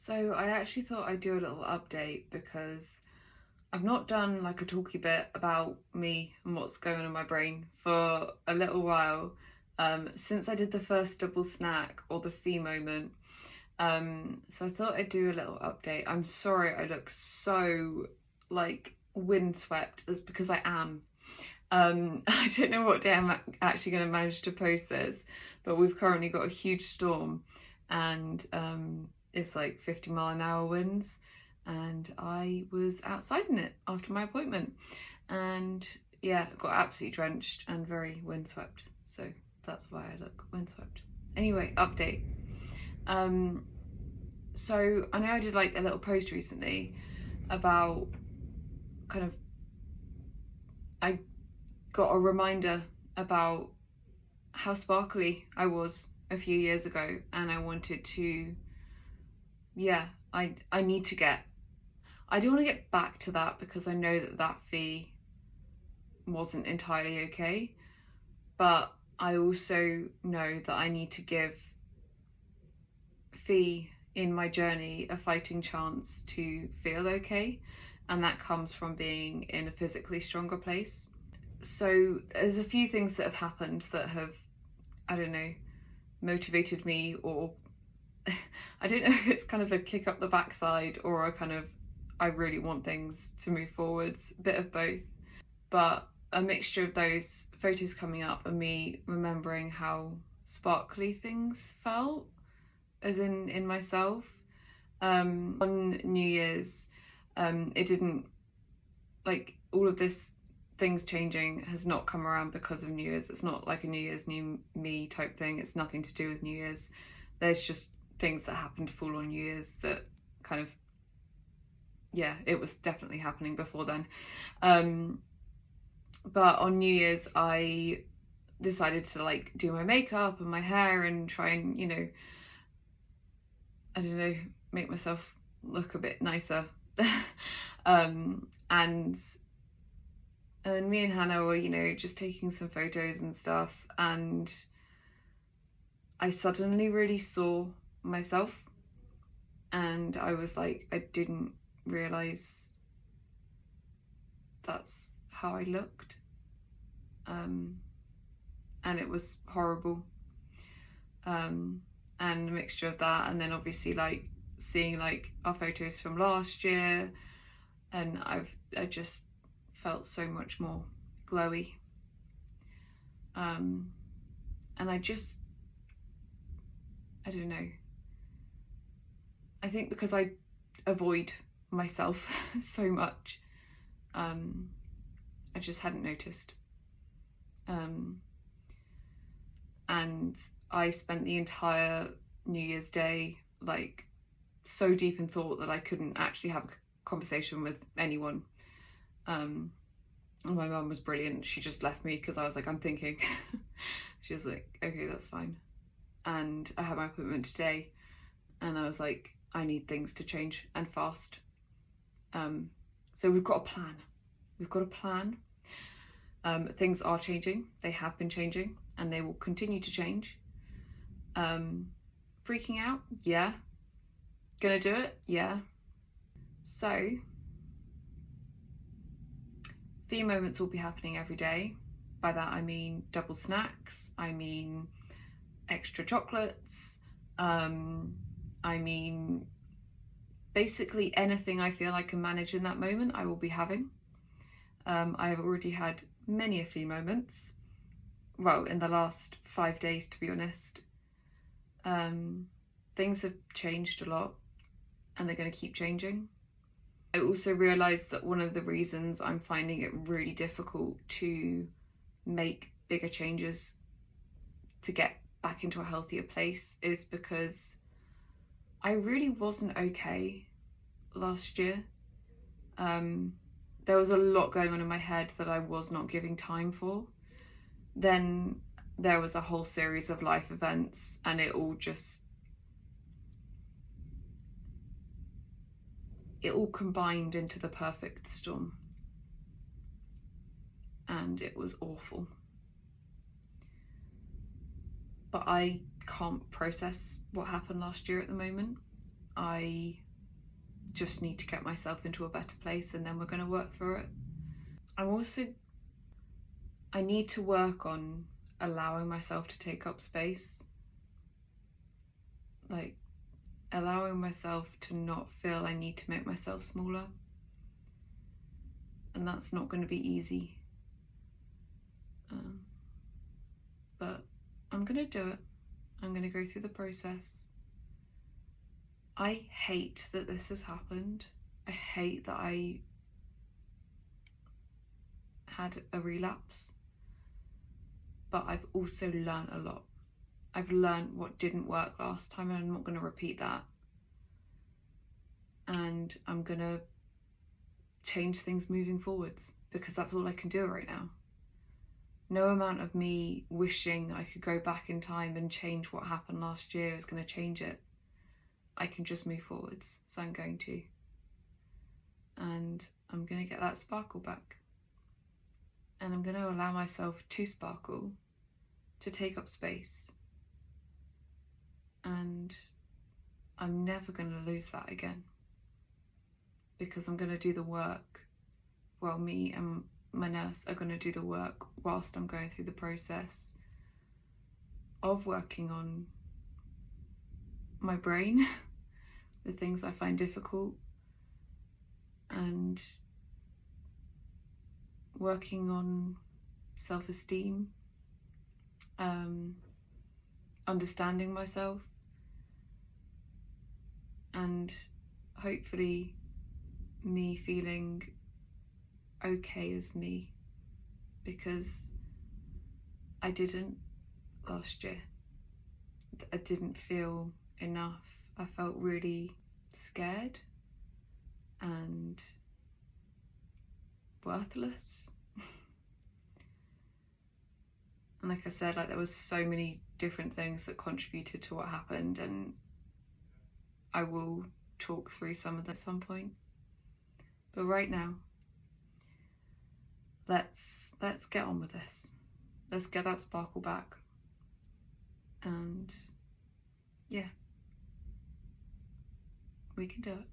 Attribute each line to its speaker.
Speaker 1: So I actually thought I'd do a little update because I've not done like a talky bit about me and what's going on in my brain for a little while, since I did the first double snack or the fee moment. So I thought I'd do a little update. I'm sorry I look so like windswept. That's because I am. I don't know what day I'm actually going to manage to post this, but we've currently got a huge storm and it's like 50-mile-an-hour winds, and I was outside in it after my appointment, and yeah, got absolutely drenched and very windswept, so that's why I look windswept. Anyway, update. So I know I did like a little post recently about kind of, I got a reminder about how sparkly I was a few years ago, and I wanted to, I need to get, I do want to get back to that because I know that that fee wasn't entirely okay, but I also know that I need to give fee in my journey a fighting chance to feel okay, and that comes from being in a physically stronger place. So there's a few things that have happened that have, I don't know, motivated me, or I don't know if it's kind of a kick up the backside or a kind of I really want things to move forwards, a bit of both. But a mixture of those photos coming up and me remembering how sparkly things felt, as in myself. On New Year's, it didn't, like, all of this things changing has not come around because of New Year's. It's not like a New Year's new me type thing. It's nothing to do with New Year's. There's just things that happened to fall on New Year's that kind of, yeah, it was definitely happening before then. But on New Year's, I decided to like do my makeup and my hair and try and, I don't know, make myself look a bit nicer. And me and Hannah were, just taking some photos and stuff, and I suddenly really saw myself, and I was like, I didn't realise that's how I looked. And it was horrible. And a mixture of that, and then obviously like seeing like our photos from last year, and I just felt so much more glowy. And I don't know, I think because I avoid myself so much, I just hadn't noticed. And I spent the entire New Year's Day like so deep in thought that I couldn't actually have a conversation with anyone. My mum was brilliant. She just left me because I was like, I'm thinking. She was like, okay, that's fine. And I had my appointment today, and I was like, I need things to change, and fast. So we've got a plan. We've got a plan. Things are changing. They have been changing, and they will continue to change. Freaking out? Yeah. Gonna do it? Yeah. So, fee moments will be happening every day. By that I mean double snacks, I mean extra chocolates, I mean basically anything I feel I can manage in that moment I will be having. I have already had many a fee moments, well, in the last 5 days, to be honest. Things have changed a lot, and they're going to keep changing. I also realised that one of the reasons I'm finding it really difficult to make bigger changes to get back into a healthier place is because I really wasn't okay last year. There was a lot going on in my head that I was not giving time for. Then there was a whole series of life events, and it all combined into the perfect storm, and it was awful. But I can't process what happened last year at the moment. I just need to get myself into a better place, and then we're going to work through it. I need to work on allowing myself to take up space, like allowing myself to not feel I need to make myself smaller. And that's not going to be easy. But I'm going to do it. I'm going to go through the process. I hate that this has happened. I hate that I had a relapse. But I've also learned a lot. I've learned what didn't work last time, and I'm not going to repeat that. And I'm going to change things moving forwards, because that's all I can do right now. No amount of me wishing I could go back in time and change what happened last year is going to change it. I can just move forwards, so I'm going to. And I'm going to get that sparkle back. And I'm going to allow myself to sparkle, to take up space. And I'm never going to lose that again, because I'm going to do the work. Well, me and my nurse are going to do the work whilst I'm going through the process of working on my brain, the things I find difficult, and working on self-esteem, understanding myself, and hopefully me feeling okay as me, because I didn't last year. I didn't feel enough. I felt really scared and worthless. And like I said, like there was so many different things that contributed to what happened, and I will talk through some of that at some point. But right now, let's get on with this. Let's get that sparkle back. And yeah, we can do it.